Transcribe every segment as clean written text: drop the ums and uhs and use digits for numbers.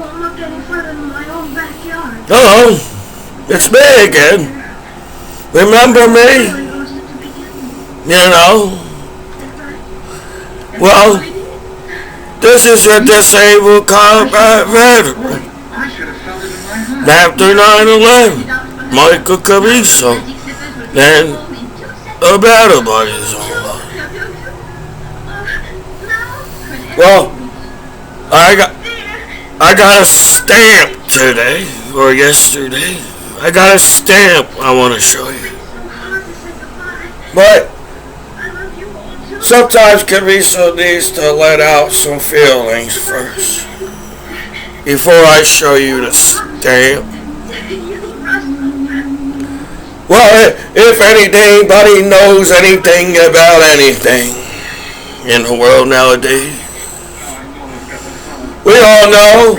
won't look any further than my own backyard. Hello, it's me again. Remember me? You know? Well, this is a disabled combat veteran. After 9/11, Michael Commiso and a battle buddies online. Well, I got a stamp today, or yesterday. I got a stamp I want to show you. But sometimes Commiso needs to let out some feelings first before I show you the stamp. Well, if anybody knows anything about anything in the world nowadays, we all know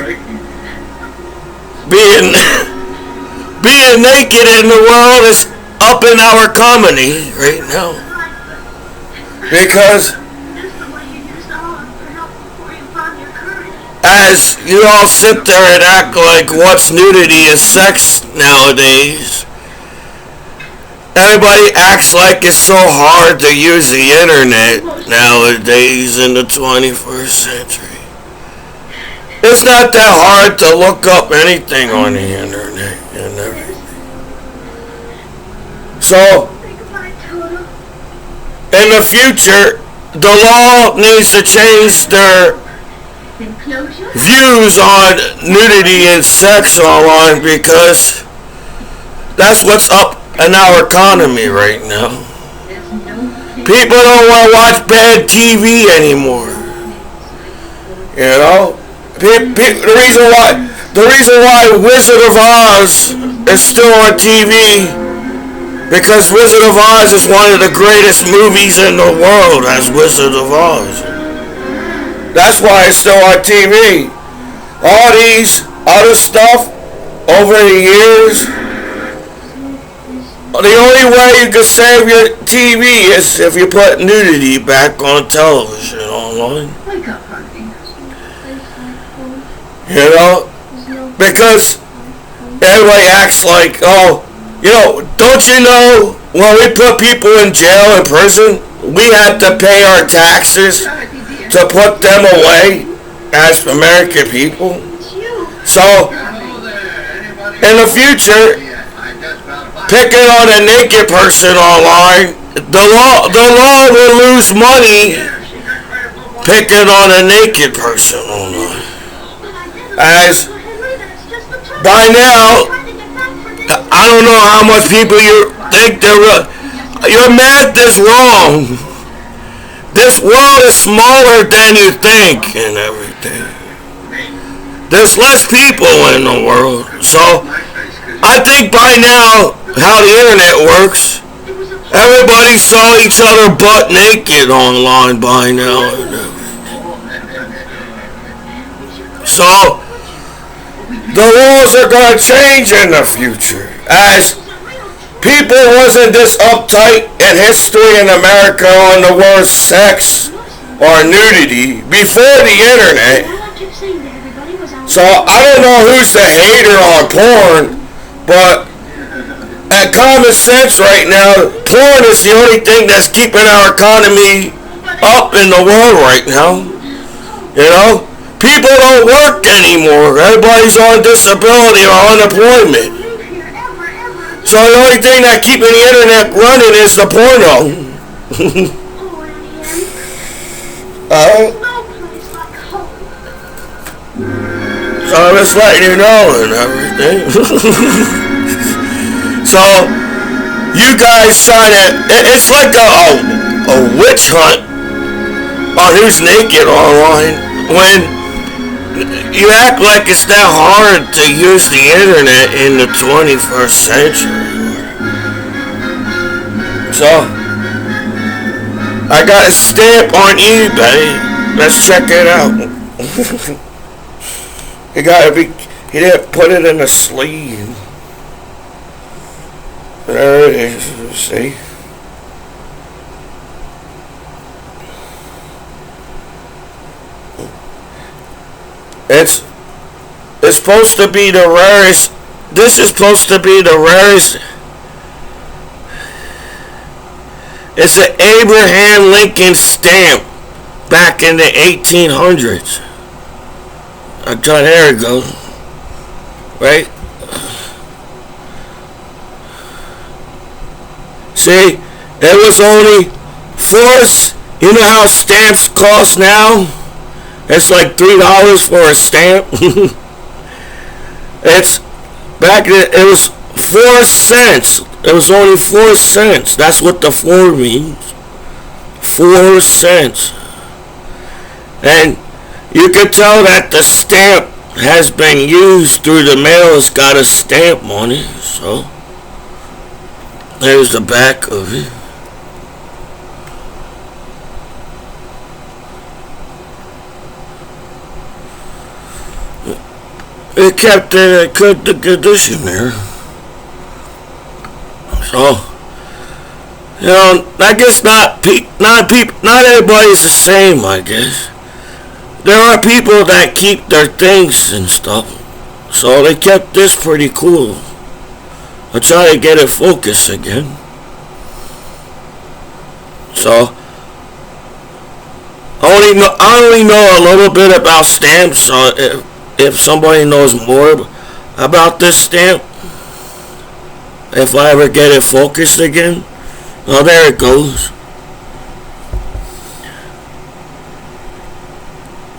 being naked in the world is up in our comedy right now. Because as you all sit there and act like what's nudity is sex nowadays, everybody acts like it's so hard to use the internet nowadays in the 21st century. It's not that hard to look up anything on the internet and everything. So, in the future, the law needs to change their views on nudity and sex online, because that's what's up in our economy right now. People don't want to watch bad TV anymore. You know, the reason why Wizard of Oz is still on TV, because Wizard of Oz is one of the greatest movies in the world. As Wizard of Oz. That's why it's still on TV. All these other stuff over the years, the only way you can save your TV is if you put nudity back on television online. You know? Because everybody acts like, oh, you know, don't you know when we put people in jail and prison, we have to pay our taxes to put them away as American people? So, in the future, picking on a naked person online, the law will lose money picking on a naked person online. As by now, I don't know how much people you think your math is wrong. This world is smaller than you think and everything. There's less people in the world. So I think by now, how the internet works, everybody saw each other butt naked online by now. So the laws are going to change in the future, as people wasn't this uptight in history in America on the word sex or nudity before the internet. So I don't know who's the hater on porn, but at common sense right now, porn is the only thing that's keeping our economy up in the world right now. You know? People don't work anymore. Everybody's on disability or unemployment. So the only thing that keeping the internet running is the porno. So I'm just letting you know and everything. So you guys trying to, it's like a witch hunt on who's naked online when you act like it's that hard to use the internet in the 21st century. So, I got a stamp on eBay. Let's check it out. You didn't put it in a sleeve. There it is, see? is supposed to be the rarest. This is supposed to be the rarest. It's an Abraham Lincoln stamp back in the 1800s. There it goes. Right? See, it was only you know how stamps cost now? It's like $3 for a stamp. It's back then it was 4 cents. It was only 4 cents. That's what the 4 means. 4 cents. And you can tell that the stamp has been used through the mail. It's got a stamp on it. So there's the back of it. It kept the condition there. So, you know, I guess not everybody's the same, I guess. There are people that keep their things and stuff. So they kept this pretty cool. I'll try to get it focused again. So, I only know a little bit about stamps, so if somebody knows more about this stamp, if I ever get it focused again, oh, there it goes.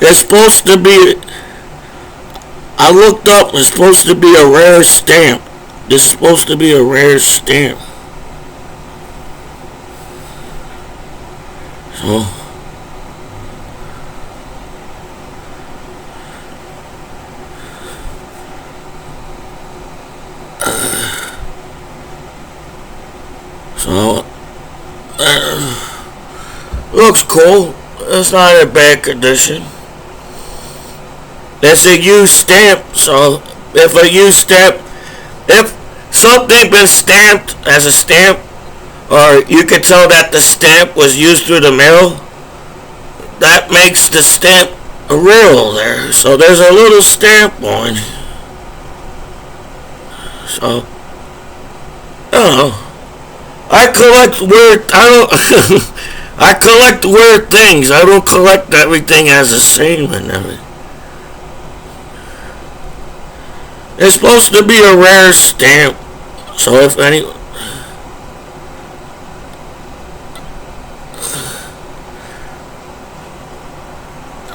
It's supposed to be, I looked up, it's supposed to be a rare stamp. This is supposed to be a rare stamp. So, looks cool. It's not in bad condition. It's a used stamp, so if something been stamped as a stamp, or you can tell that the stamp was used through the mail, that makes the stamp real there. So there's a little stamp on it. So, I don't know. I collect weird things. I don't collect everything as the same and everything. It's supposed to be a rare stamp. So if any,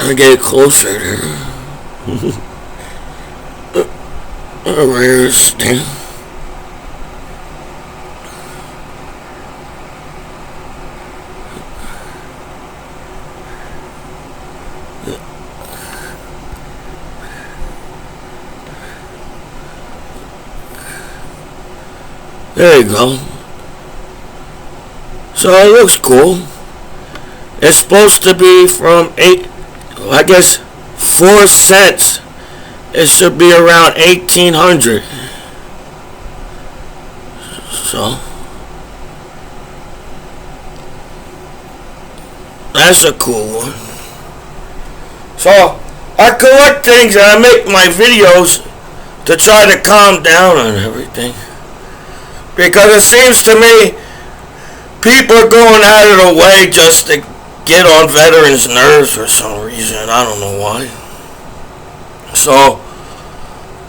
I get closer there. A rare stamp. There you go. So it looks cool. It's supposed to be from 4 cents. It should be around 1800. So that's a cool one. So I collect things and I make my videos to try to calm down on everything. Because it seems to me people are going out of their way just to get on veterans' nerves for some reason. I don't know why. So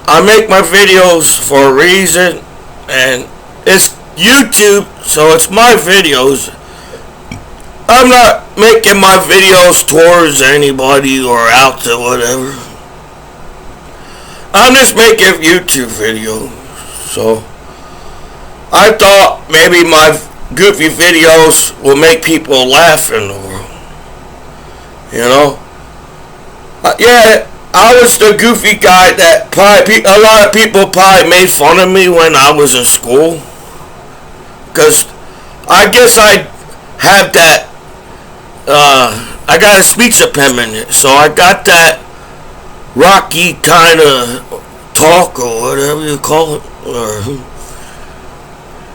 I make my videos for a reason, and it's YouTube, so it's my videos. I'm not making my videos towards anybody or out to whatever. I'm just making YouTube videos. So I thought maybe my goofy videos will make people laugh in the world. You know? Yeah, I was the goofy guy that a lot of people probably made fun of me when I was in school. Because I guess I have that, I got a speech impediment. So I got that rocky kind of talk or whatever you call it.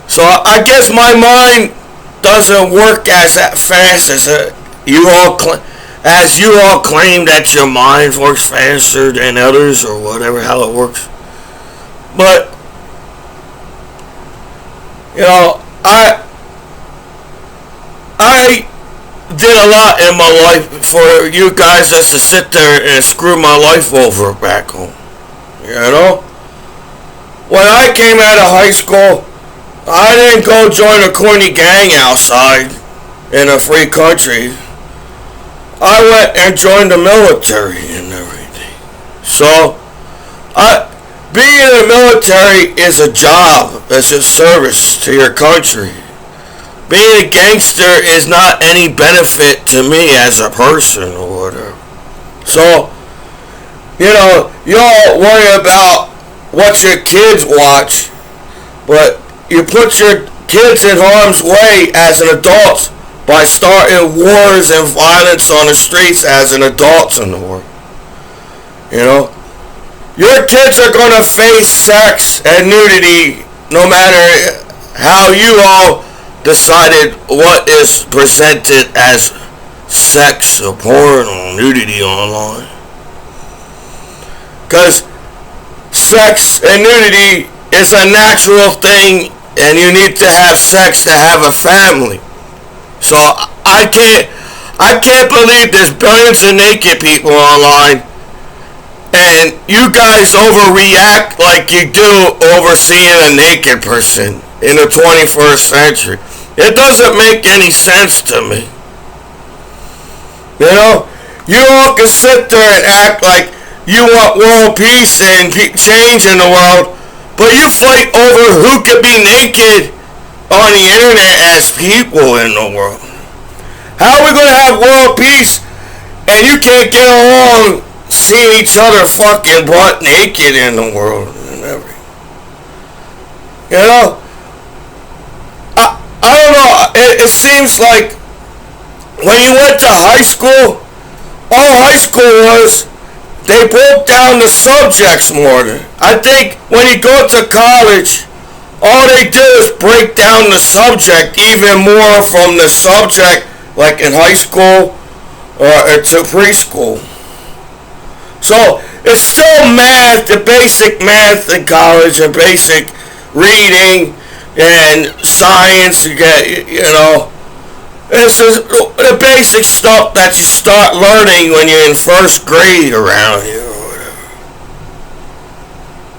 So I guess my mind doesn't work as fast as you all claim. as you all claim that your mind works faster than others or whatever, how it works. But, I did a lot in my life for you guys just to sit there and screw my life over back home. When I came out of high school, I didn't go join a corny gang outside in a free country. I went and joined the military and everything. So, being in the military is a job, it's a service to your country. Being a gangster is not any benefit to me as a person or whatever. So, y'all worry about what your kids watch, but you put your kids in harm's way as an adult by starting wars and violence on the streets as an adult in the world. Your kids are going to face sex and nudity no matter how you all decided what is presented as sex or porn or nudity online. Because sex and nudity is a natural thing, and you need to have sex to have a family. So I can't believe there's billions of naked people online, and you guys overreact like you do over seeing a naked person in the 21st century. It doesn't make any sense to me. You all can sit there and act like you want world peace and change in the world, but you fight over who could be naked on the internet as people in the world. How are we going to have world peace and you can't get along seeing each other fucking butt naked in the world and everything? I don't know. It seems like when you went to high school, all high school was, they broke down the subjects more. I think when you go to college, all they do is break down the subject even more from the subject, like in high school or to preschool. So it's still math, the basic math in college and basic reading and science. This is the basic stuff that you start learning when you're in first grade around here or whatever.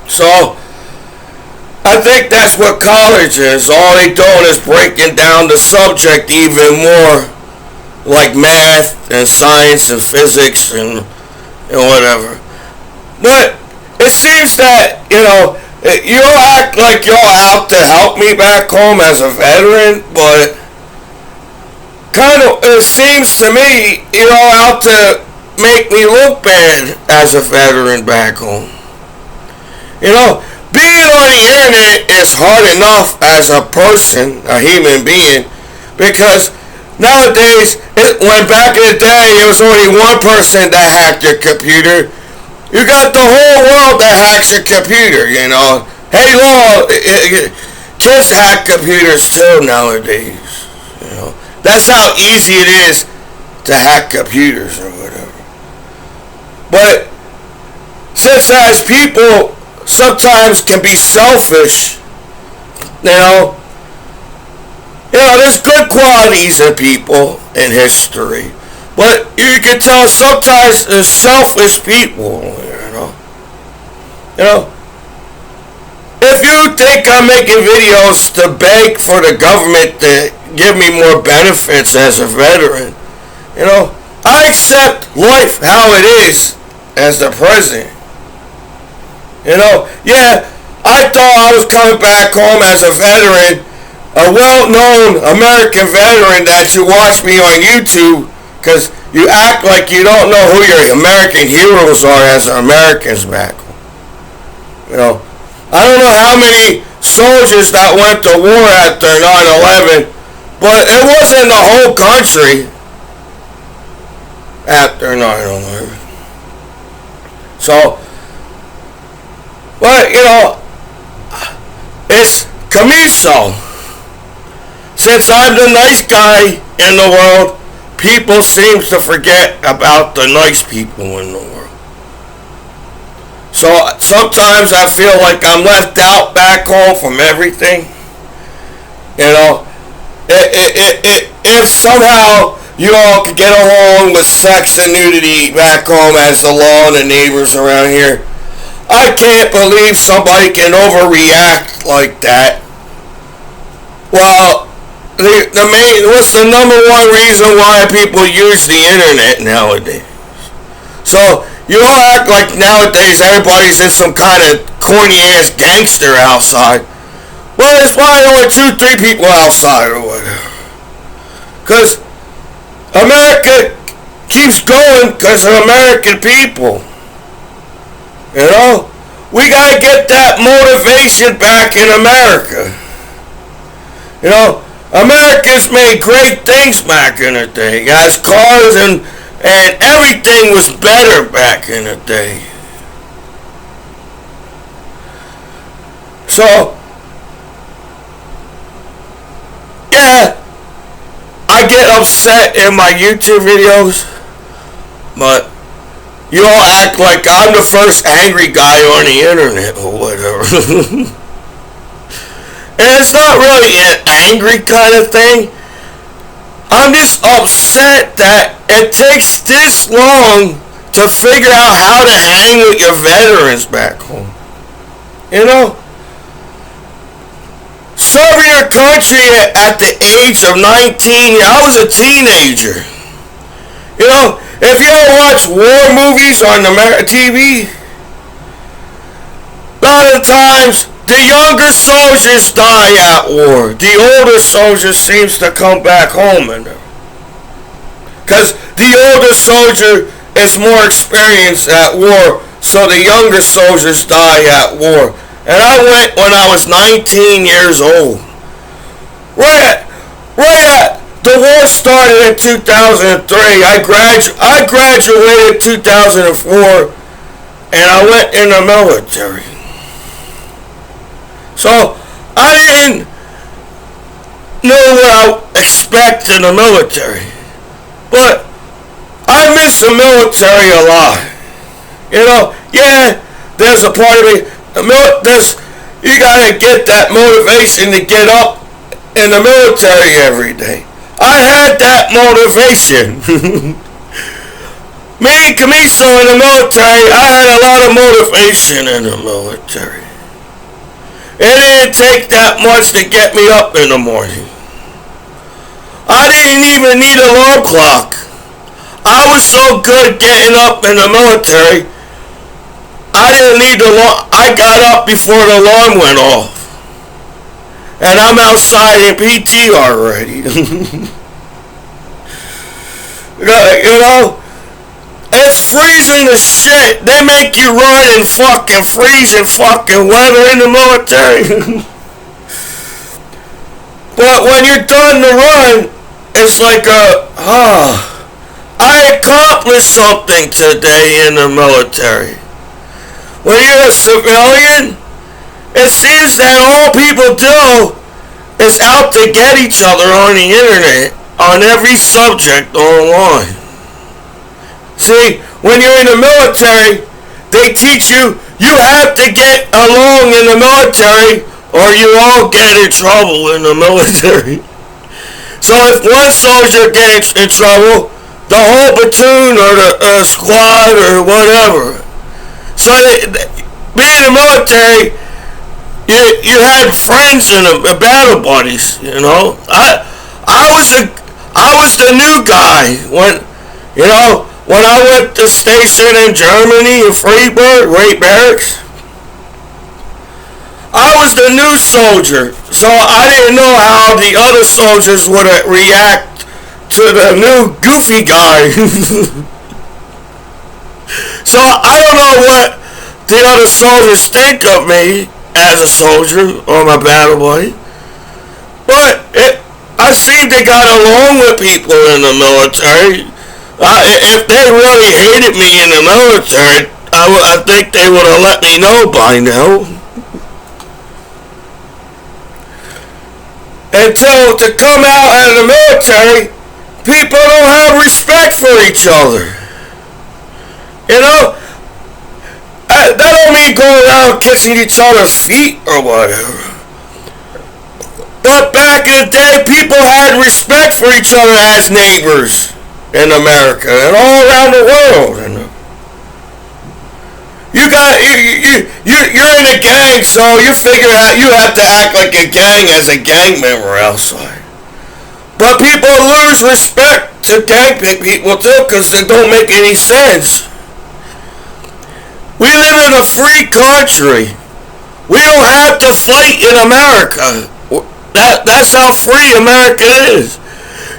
So, I think that's what college is. All they doing is breaking down the subject even more, like math and science and physics and whatever. But it seems that, you act like you're out to help me back home as a veteran, but it seems to me you're out to make me look bad as a veteran back home. Being on the internet is hard enough as a person, a human being, because nowadays, when back in the day it was only one person that hacked your computer, you got the whole world that hacks your computer, Hey, law, kids hack computers too nowadays, That's how easy it is to hack computers or whatever. But since as people sometimes can be selfish, there's good qualities in people in history, but you can tell sometimes there's selfish people, If you think I'm making videos to beg for the government to give me more benefits as a veteran, I accept life how it is as the president. I thought I was coming back home as a veteran, a well-known American veteran that you watch me on YouTube, because you act like you don't know who your American heroes are as Americans back home. I don't know how many soldiers that went to war after 9/11, but it wasn't the whole country after 9/11. So, but it's Commiso. Since I'm the nice guy in the world, people seem to forget about the nice people in the world. So sometimes I feel like I'm left out back home from everything. You know, if somehow you all could get along with sex and nudity back home as the law and the neighbors around here, I can't believe somebody can overreact like that. Well, what's the number one reason why people use the internet nowadays? So you all act like nowadays everybody's just some kind of corny ass gangster outside. Well, there's probably only 2-3 people outside or whatever. Because America keeps going because of American people. You know? We gotta get that motivation back in America. You know, Americans made great things back in the day. As cars and everything was better back in the day. So, yeah, I get upset in my YouTube videos, but you all act like I'm the first angry guy on the internet or whatever. And it's not really an angry kind of thing. I'm just upset that it takes this long to figure out how to hang with your veterans back home. You know? Serving your country at the age of 19, I was a teenager. You know, if you ever watch war movies on TV, a lot of times the younger soldiers die at war. The older soldiers seems to come back home in there. Because the older soldier is more experienced at war, so the younger soldiers die at war. And I went when I was 19 years old. Right at the war started in 2003. I graduated in 2004, and I went in the military. So I didn't know what I expect in the military, but I miss the military a lot. You know, yeah, there's a part of me. You gotta get that motivation to get up in the military every day. I had that motivation. Me and Commiso in the military, I had a lot of motivation in the military. It didn't take that much to get me up in the morning. I didn't even need an alarm clock. I was so good getting up in the military, I didn't need the alarm. I got up before the alarm went off. And I'm outside in PT already. You know, it's freezing as shit. They make you run in fucking freezing fucking weather in the military. But when you're done to run, it's like I accomplished something today in the military. When you're a civilian, it seems that all people do is out to get each other on the internet, on every subject online. See, when you're in the military, they teach you have to get along in the military or you all get in trouble in the military. So if one soldier gets in trouble, the whole platoon or the squad or whatever. So being in the military, you had friends and battle buddies. You know, I was the new guy when I went to station in Germany in Freiburg, Great Barracks. I was the new soldier, so I didn't know how the other soldiers would react to the new goofy guy. So I don't know what the other soldiers think of me as a soldier or my battle buddy, but I seem to got along with people in the military. If they really hated me in the military, I think they would have let me know by now. Until to come out of the military people don't have respect for each other. You know, that don't mean going around kissing each other's feet or whatever. But back in the day, people had respect for each other as neighbors in America and all around the world. You're in a gang, so you figure out you have to act like a gang as a gang member outside. But people lose respect to gang people too because they don't make any sense. We live in a free country. We don't have to fight in America. That's how free America is.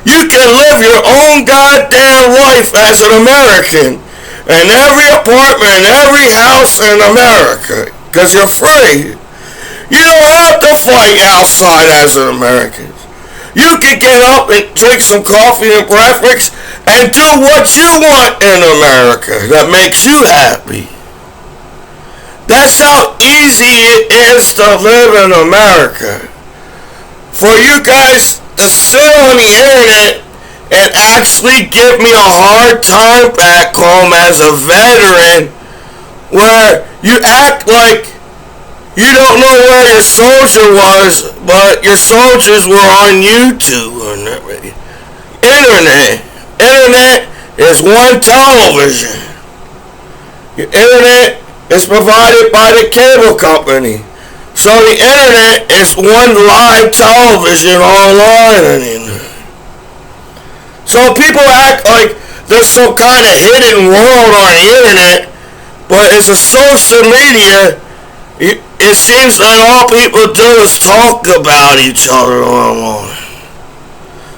You can live your own goddamn life as an American in every apartment, in every house in America, because you're free. You don't have to fight outside as an American. You can get up and drink some coffee and breakfast and do what you want in America that makes you happy. That's how easy it is to live in America. For you guys to sit on the internet and actually give me a hard time back home as a veteran, where you act like you don't know where your soldier was, but your soldiers were on YouTube or internet. Internet is one television. Your internet is provided by the cable company. So the internet is one live television online. So people act like there's some kind of hidden world on the internet, but it's a social media. It seems that all people do is talk about each other online.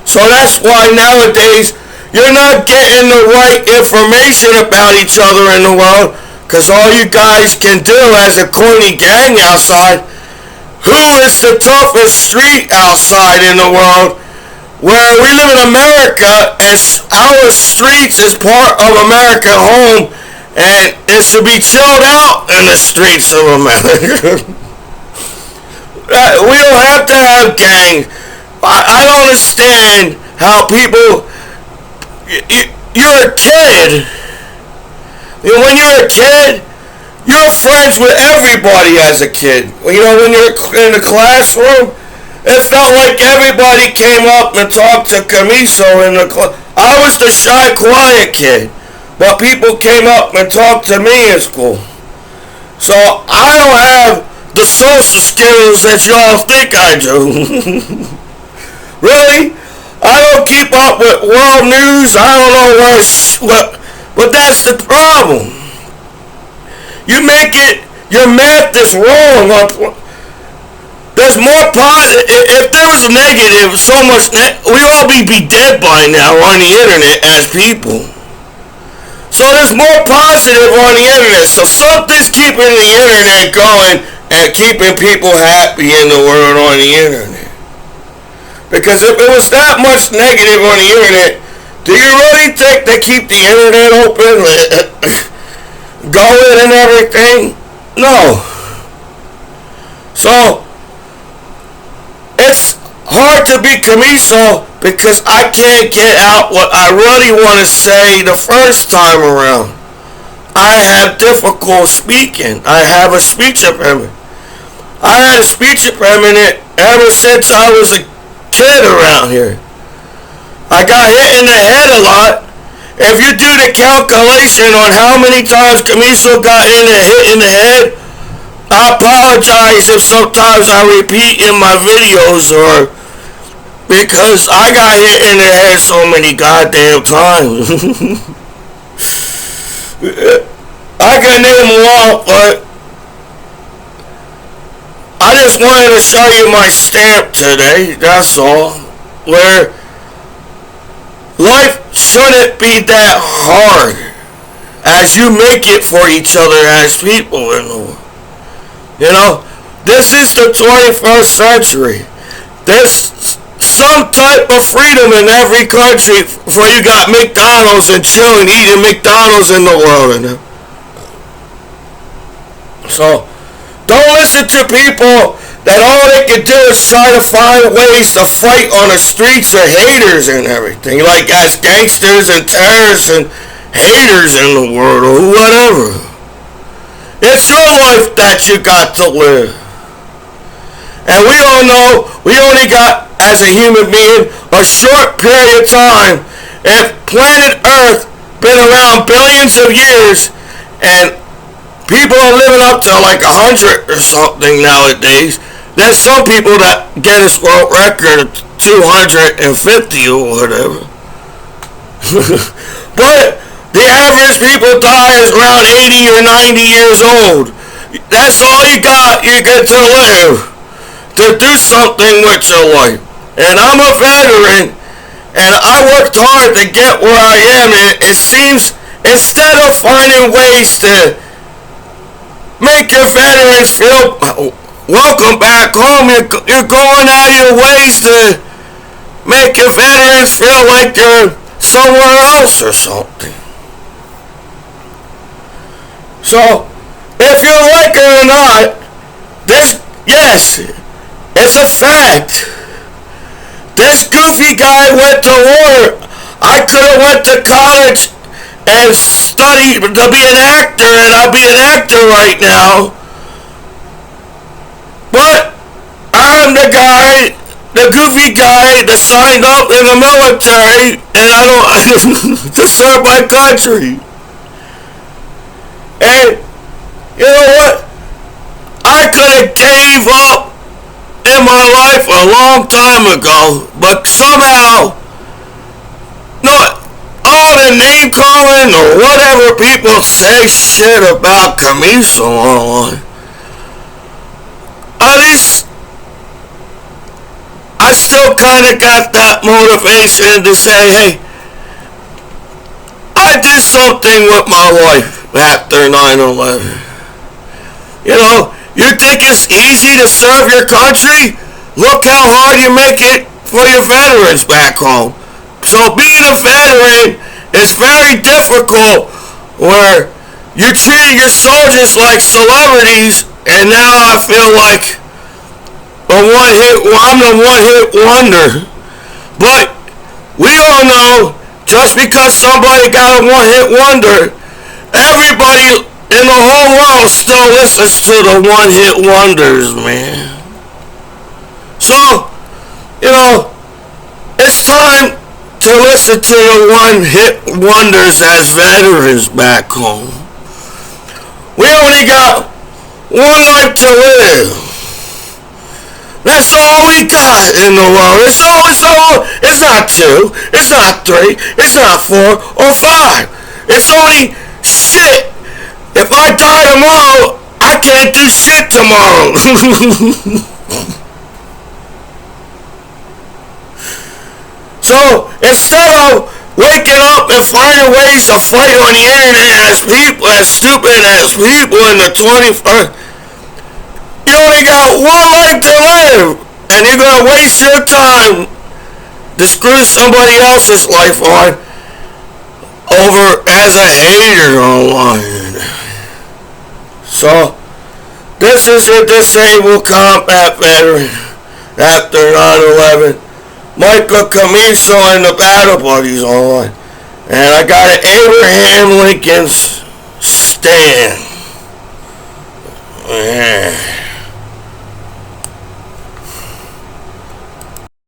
So that's why nowadays you're not getting the right information about each other in the world, because all you guys can do as a corny gang outside, who is the toughest street outside in the world, where we live in America and our streets is part of America home, and it should be chilled out in the streets of America. We don't have to have gangs. I don't understand how people, you're a kid. When you're a kid, you're friends with everybody as a kid. When you're in the classroom, it felt like everybody came up and talked to Commiso in the class. I was the shy, quiet kid, but people came up and talked to me in school. So I don't have the social skills that y'all think I do. Really? I don't keep up with world news. I don't know but that's the problem. You make it, your math is wrong. There's more positive. If there was a negative, so much, we'd all be dead by now on the internet as people. So there's more positive on the internet. So something's keeping the internet going and keeping people happy in the world on the internet. Because if it was that much negative on the internet, do you really think they keep the internet open, going and everything? No. So it's hard to be Commiso because I can't get out what I really want to say the first time around. I have difficulty speaking. I have a speech impediment. I had a speech impediment ever since I was a kid around here. I got hit in the head a lot. If you do the calculation on how many times Commiso got hit in the head, I apologize if sometimes I repeat in my videos, or because I got hit in the head so many goddamn times. I can name them all, but I just wanted to show you my stamp today, that's all. Where life shouldn't be that hard as you make it for each other as people in the world. This is the 21st century. There's some type of freedom in every country before you got McDonald's and chilling eating McDonald's in the world. So don't listen to people that all they can do is try to find ways to fight on the streets of haters and everything, like as gangsters and terrorists and haters in the world or whatever. It's your life that you got to live. And we all know we only got, as a human being, a short period of time. If planet Earth been around billions of years and people are living up to like 100 or something nowadays, there's some people that Guinness World Record of 250 or whatever. But the average people die is around 80 or 90 years old. That's all you got. You get to live, to do something with your life. And I'm a veteran, and I worked hard to get where I am. And it seems, instead of finding ways to make your veterans feel welcome back home, you're going out of your ways to make your veterans feel like they're somewhere else or something. So, if you like it or not, yes, it's a fact. This goofy guy went to war. I could have went to college and studied to be an actor, and I'll be an actor right now. But I'm the guy, the goofy guy that signed up in the military, and I don't to serve my country. And you know what? I could have gave up in my life a long time ago, but somehow, not all the name calling or whatever people say shit about Commiso online, at least I still kind of got that motivation to say, hey, I did something with my life after 9/11. You know, you think it's easy to serve your country? Look how hard you make it for your veterans back home. So being a veteran is very difficult, where you treat your soldiers like celebrities, and now I feel like I'm the one-hit wonder. But we all know, just because somebody got a one-hit wonder, everybody in the whole world still listens to the one-hit wonders, man. So, you know, it's time to listen to the one-hit wonders as veterans back home. We only got one life to live. That's all we got in the world. It's not 2, it's not 3, it's not 4 or 5. It's only shit. If I die tomorrow, I can't do shit tomorrow. So instead of waking up and finding ways to fight on the internet as stupid as people in the 21st, you only got one life to live, and you're gonna waste your time to screw somebody else's life on over as a hater online. So, this is your disabled combat veteran after 9/11. Michael Commiso and the Battle Buddies online. And I got an Abraham Lincoln's stand. Yeah.